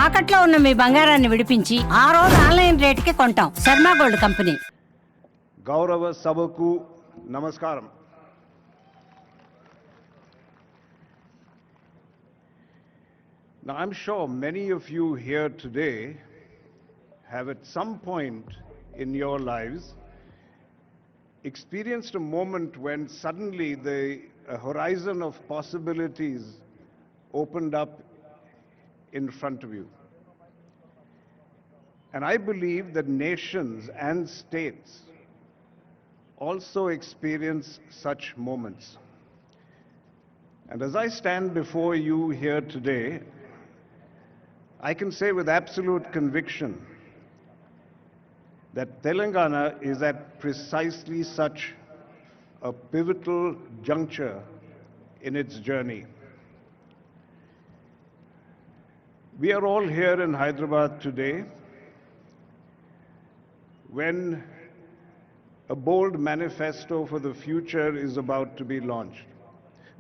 తాకట్లో ఉన్న మీ బంగారాన్ని విడిపించి ఆ రోజు ఆన్లైన్ రేటుకి కొంటాం. Sharma gold company. గౌరవ సభకు నమస్కారం. Now, I'm sure many of you here today have at some point in your lives experienced a moment when suddenly the horizon of possibilities opened up in front of you. And I believe that nations and states also experience such moments. And as I stand before you here today, I can say with absolute conviction that Telangana is at precisely such a pivotal juncture in its journey. We are all here in Hyderabad today when a bold manifesto for the future is about to be launched.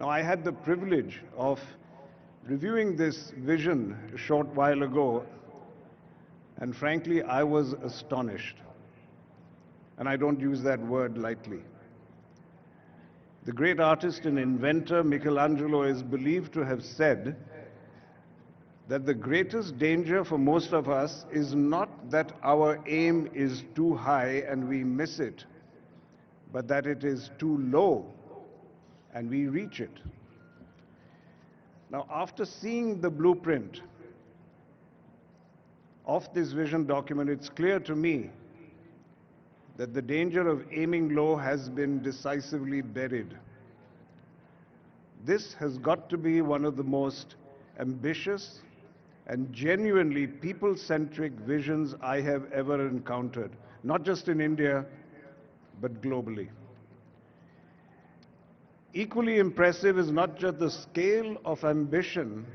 Now, I had the privilege of reviewing this vision a short while ago, and frankly, I was astonished. And I don't use that word lightly. The great artist and inventor Michelangelo is believed to have said that the greatest danger for most of us is not that our aim is too high and we miss it, but that it is too low and we reach it. Now, after seeing the blueprint of this vision document, it's clear to me that the danger of aiming low has been decisively buried. This has got to be one of the most ambitious and genuinely people-centric visions I have ever encountered, not just in India, but globally. Equally impressive is not just the scale of ambition,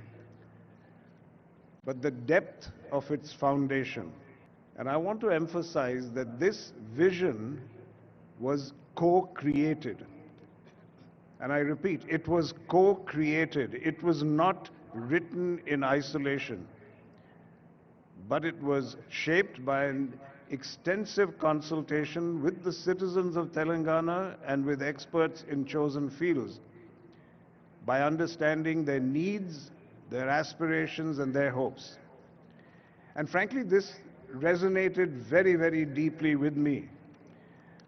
but the depth of its foundation. And I want to emphasize that this vision was co-created. And I repeat, it was co-created. It was not written in isolation, but it was shaped by an extensive consultation with the citizens of Telangana and with experts in chosen fields, by understanding their needs, their aspirations, and their hopes. And frankly, this resonated very, very deeply with me,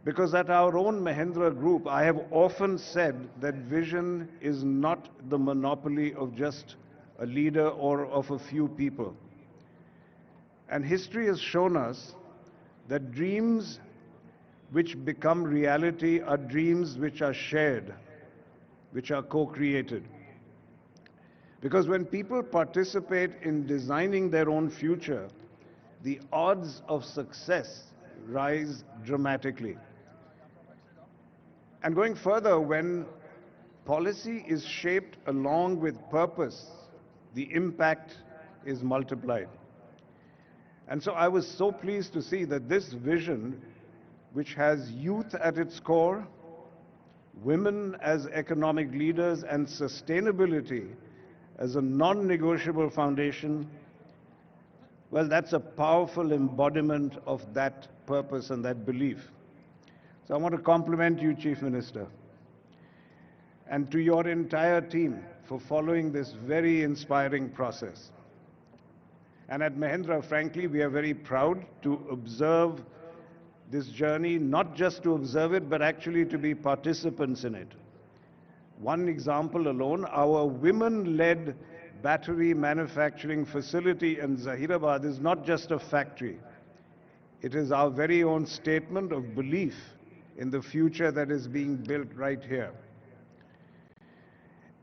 because at our own Mahindra group, I have often said that vision is not the monopoly of just a leader or of a few people. And history has shown us that dreams which become reality are dreams which are shared, which are co-created. Because when people participate in designing their own future, the odds of success rise dramatically. And going further, when policy is shaped along with purpose, the impact is multiplied. And so I was so pleased to see that this vision, which has youth at its core, women as economic leaders, and sustainability as a non-negotiable foundation, well, that's a powerful embodiment of that purpose and that belief. So I want to compliment you, Chief Minister, and to your entire team for following this very inspiring process. And at Mahindra, frankly, we are very proud to observe this journey, not just to observe it, but actually to be participants in it. One example alone, our women-led battery manufacturing facility in Zahirabad is not just a factory. It is our very own statement of belief in the future that is being built right here.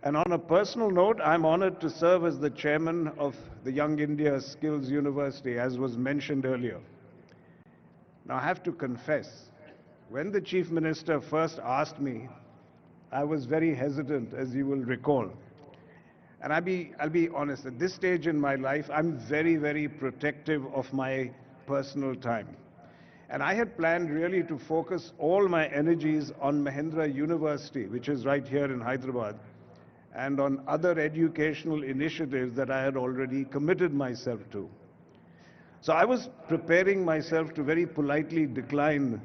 And on a personal note, I'm honored to serve as the chairman of the Young India Skills University, as was mentioned earlier. Now, I have to confess, when the Chief Minister first asked me, I was very hesitant, as you will recall. And I'll be honest, at this stage in my life, I'm very, very protective of my personal time. And I had planned really to focus all my energies on Mahindra University, which is right here in Hyderabad, and on other educational initiatives that I had already committed myself to. So I was preparing myself to very politely decline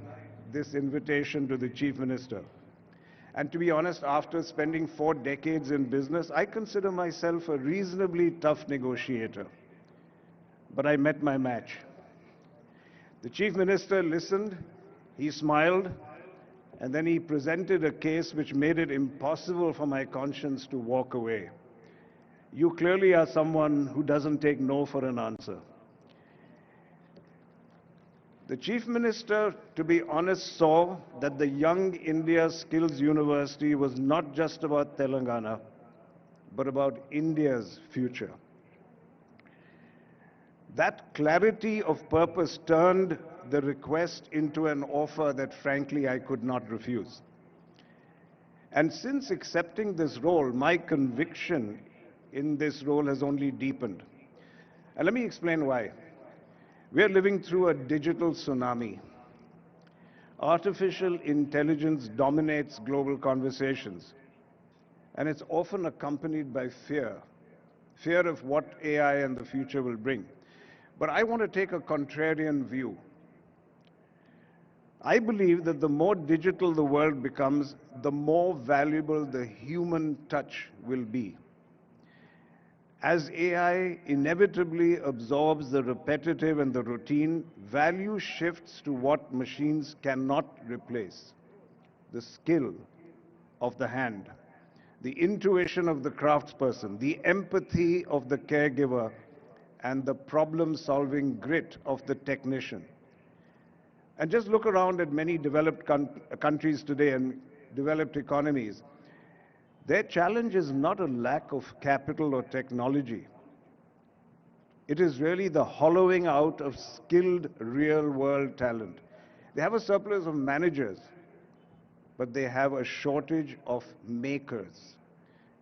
this invitation to the Chief Minister. And to be honest, after spending 4 decades in business, I consider myself a reasonably tough negotiator. But I met my match. The Chief Minister listened, he smiled, and then he presented a case which made it impossible for my conscience to walk away. You clearly are someone who doesn't take no for an answer. The Chief Minister, to be honest, saw that the Young India Skills University was not just about Telangana, but about India's future. That clarity of purpose turned the request into an offer that, frankly, I could not refuse. And since accepting this role, my conviction in this role has only deepened. And let me explain why. We are living through a digital tsunami. Artificial intelligence dominates global conversations, and it's often accompanied by fear of what AI and the future will bring. But I want to take a contrarian view. I believe that the more digital the world becomes, the more valuable the human touch will be. As AI inevitably absorbs the repetitive and the routine, value shifts to what machines cannot replace: the skill of the hand, the intuition of the craftsperson, the empathy of the caregiver, and the problem-solving grit of the technician. And just look around at many developed countries today and developed economies. Their challenge is not a lack of capital or technology. It is really the hollowing out of skilled real-world talent. They have a surplus of managers, but they have a shortage of makers.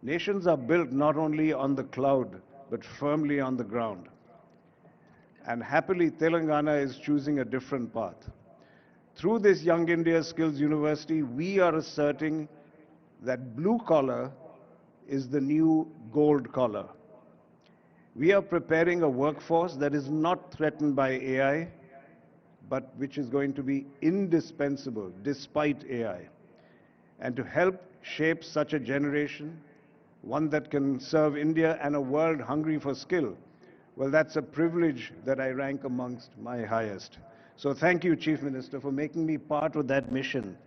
Nations are built not only on the cloud, but firmly on the ground. And happily, Telangana is choosing a different path. Through this Young India Skills University, we are asserting that blue collar is the new gold collar. We are preparing a workforce that is not threatened by AI, but which is going to be indispensable despite AI. And to help shape such a generation, one that can serve India and a world hungry for skill, well, that's a privilege that I rank amongst my highest. So thank you, Chief Minister, for making me part of that mission